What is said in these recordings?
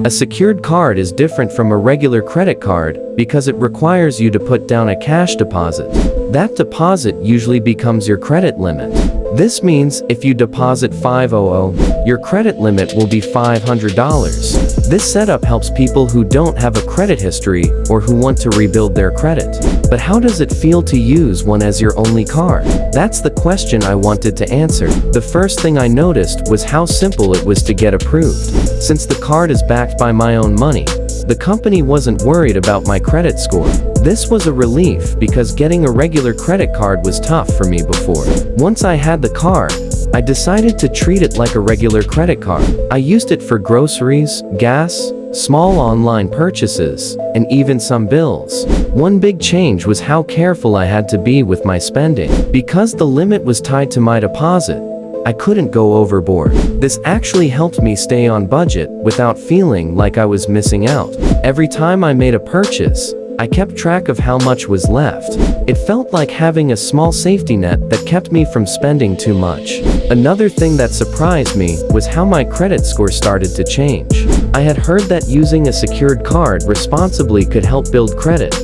A secured card is different from a regular credit card because it requires you to put down a cash deposit. That deposit usually becomes your credit limit. This means if you deposit $500, your credit limit will be $500. This setup helps people who don't have a credit history or who want to rebuild their credit. But how does it feel to use one as your only card? That's the question I wanted to answer. The first thing I noticed was how simple it was to get approved. Since the card is backed by my own money, the company wasn't worried about my credit score. This was a relief because getting a regular credit card was tough for me before. Once I had the card, I decided to treat it like a regular credit card. I used it for groceries, gas, small online purchases, and even some bills. One big change was how careful I had to be with my spending. Because the limit was tied to my deposit, I couldn't go overboard. This actually helped me stay on budget without feeling like I was missing out. Every time I made a purchase, I kept track of how much was left. It felt like having a small safety net that kept me from spending too much. Another thing that surprised me was how my credit score started to change. I had heard that using a secured card responsibly could help build credit,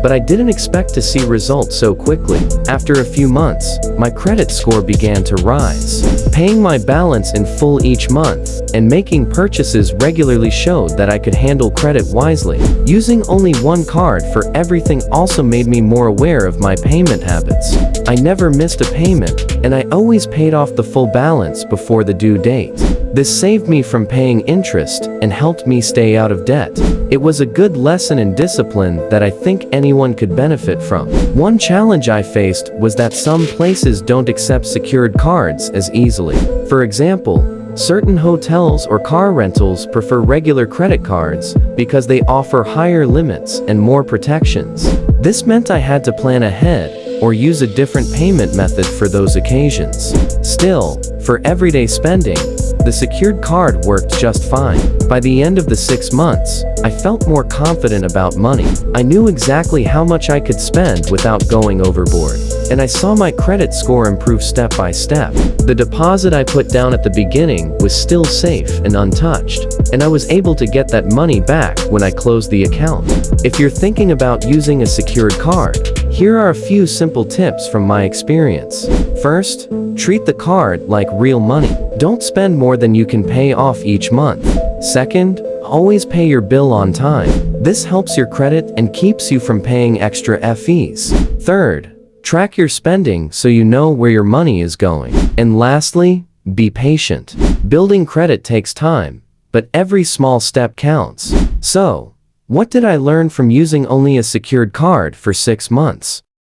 but I didn't expect to see results so quickly. After a few months, my credit score began to rise. Paying my balance in full each month and making purchases regularly showed that I could handle credit wisely. Using only one card for everything also made me more aware of my payment habits. I never missed a payment, and I always paid off the full balance before the due date. This saved me from paying interest and helped me stay out of debt. It was a good lesson in discipline that I think anyone could benefit from. One challenge I faced was that some places don't accept secured cards as easily. For example, certain hotels or car rentals prefer regular credit cards because they offer higher limits and more protections. This meant I had to plan ahead or use a different payment method for those occasions. Still, for everyday spending, the secured card worked just fine. By the end of the 6 months, I felt more confident about money. I knew exactly how much I could spend without going overboard, and I saw my credit score improve step by step. The deposit I put down at the beginning was still safe and untouched, and I was able to get that money back when I closed the account. If you're thinking about using a secured card, here are a few simple tips from my experience. First, treat the card like real money. Don't spend more than you can pay off each month. Second, always pay your bill on time. This helps your credit and keeps you from paying extra fees. Third, track your spending so you know where your money is going. And lastly, be patient. Building credit takes time, but every small step counts. So, what did I learn from using only a secured card for 6 months?